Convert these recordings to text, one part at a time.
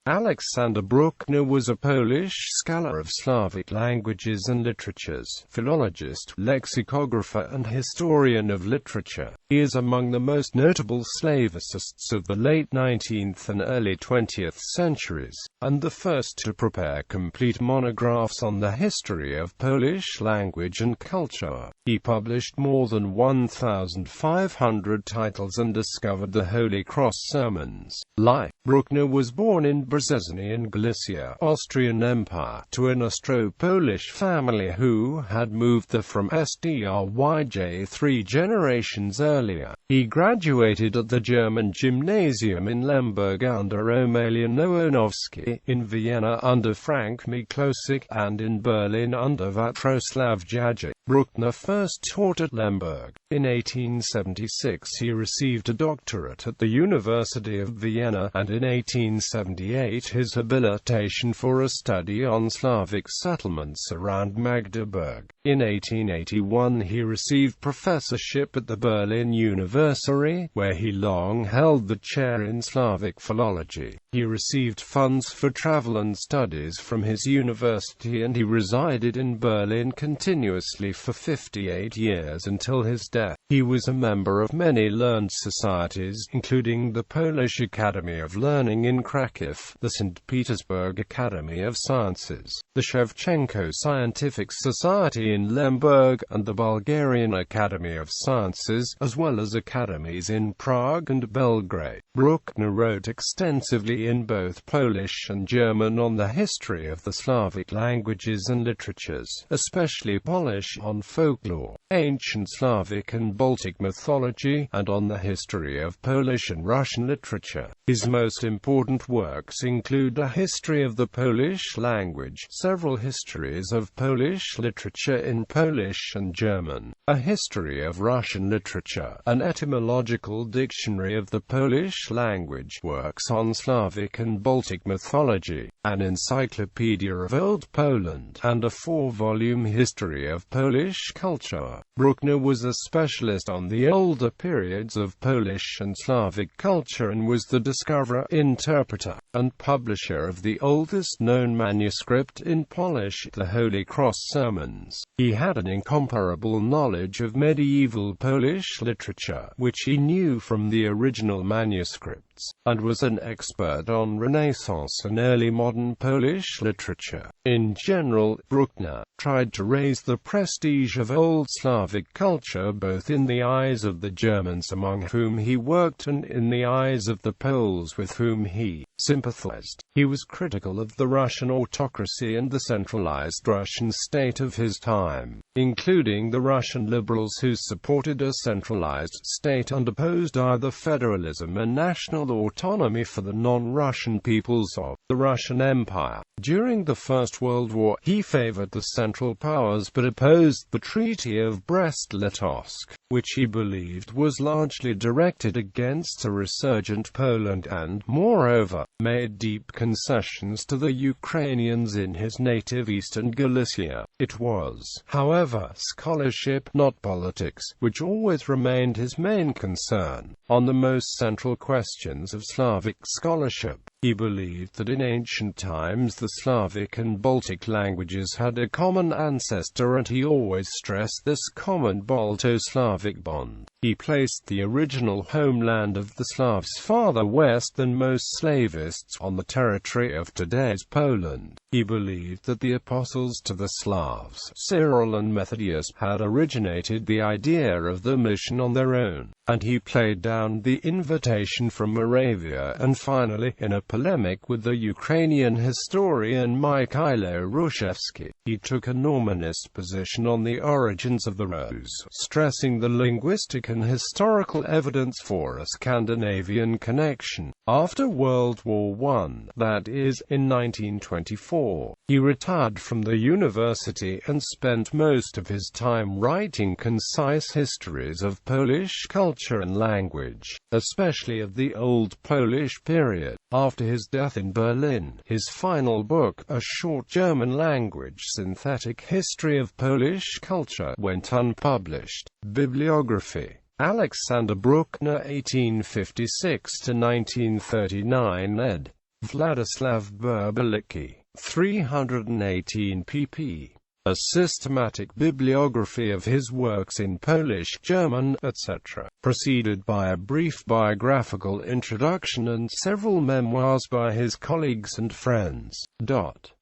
Aleksander Brückner was a Polish scholar of Slavic languages and literatures, philologist, lexicographer and historian of literature. He is among the most notable Slavicists of the late 19th and early 20th centuries, and the first to prepare complete monographs on the history of Polish language and culture. He published more than 1,500 titles and discovered the Holy Cross sermons. Life. Brückner was born in Brzeźnie in Galicia, Austrian Empire, to an Austro-Polish family who had moved there from Strij 3 generations earlier. He graduated at the German gymnasium in Lemberg under Omelian Nowonovsky, in Vienna under Frank Miklosik, and in Berlin under Vatroslav Jajic. Brückner first taught at Lemberg. In 1876 he received a doctorate at the University of Vienna, and in 1878 his habilitation for a study on Slavic settlements around Magdeburg. In 1881 he received professorship at the Berlin University, where he long held the chair in Slavic philology. He received funds for travel and studies from his university, and he resided in Berlin continuously for 58 years until his death. He was a member of many learned societies, including the Polish Academy of Learning in Kraków, the St. Petersburg Academy of Sciences, the Shevchenko Scientific Society in Lemberg, and the Bulgarian Academy of Sciences, as well as academies in Prague and Belgrade. Brückner wrote extensively in both Polish and German on the history of the Slavic languages and literatures, especially Polish, on folklore, ancient Slavic and Baltic mythology, and on the history of Polish and Russian literature. His most important works include a history of the Polish language, several histories of Polish literature in Polish and German, a history of Russian literature, an etymological dictionary of the Polish language, works on Slavic and Baltic mythology, an encyclopedia of Old Poland, and a 4-volume history of Polish culture. Brückner was a specialist on the older periods of Polish and Slavic culture and was the discoverer, interpreter, and publisher of the oldest known manuscript in Polish, the Holy Cross sermons. He had an incomparable knowledge of medieval Polish literature, which he knew from the original manuscripts, and was an expert on Renaissance and early modern Polish literature. In general, Brückner tried to raise the prestige of Old Slavic culture both in the eyes of the Germans among whom he worked and in the eyes of the Poles with whom he sympathized. He was critical of the Russian autocracy and the centralized Russian state of his time, including the Russian liberals who supported a centralized state and opposed either federalism and national autonomy for the non-Russian peoples of the Russian Empire. During the First World War, he favored the Central Powers but opposed the Treaty of Brest-Litovsk, which he believed was largely directed against a resurgent Poland and, moreover, made deep concessions to the Ukrainians in his native eastern Galicia. It was, however, scholarship, not politics, which always remained his main concern. On the most central questions of Slavic scholarship, he believed that in ancient times the Slavic and Baltic languages had a common ancestor, and he always stressed this common Balto-Slavic bond. He placed the original homeland of the Slavs farther west than most Slavists, on the territory of today's Poland. He believed that the apostles to the Slavs, Cyril and Methodius, had originated the idea of the mission on their own, and he played down the invitation from Moravia, and finally, in a polemic with the Ukrainian historian Mikhailo Hrushevsky, he took a Normanist position on the origins of the Rus, stressing the linguistic and historical evidence for a Scandinavian connection. After World War I, that is, in 1924, he retired from the university and spent most of his time writing concise histories of Polish culture and language, especially of the Old Polish period. After his death in Berlin, his final book, a short German-language synthetic history of Polish culture, went unpublished. Bibliography. Aleksander Brückner, 1856–1939, ed. Vladislav Berbelicki, 318 pp. A systematic bibliography of his works in Polish, German, etc., preceded by a brief biographical introduction and several memoirs by his colleagues and friends.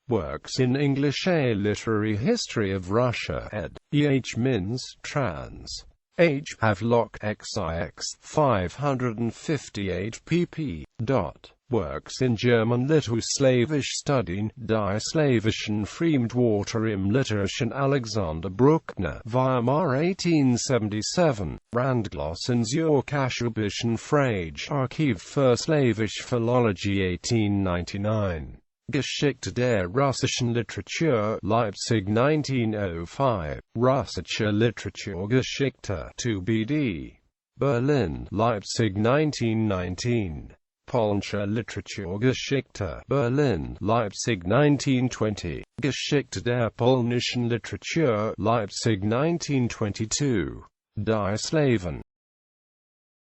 Works in English: A Literary History of Russia, ed. E. H. Mins, trans. H. Havelock XIX, 558 pp. Works in German: Slavisch Studien, die Slavischen Fremdwörter im Literarischen, Aleksander Brückner, Weimar 1877, Randglossen zur Kasubischen Frage, Archiv für Slavische Philologie 1899. Geschichte der russischen Literatur, Leipzig 1905, Russische Literaturgeschichte, 2 BD. Berlin, Leipzig 1919. Polnische Literaturgeschichte, Berlin, Leipzig 1920. Geschichte der polnischen Literatur, Leipzig 1922. Die Slaven.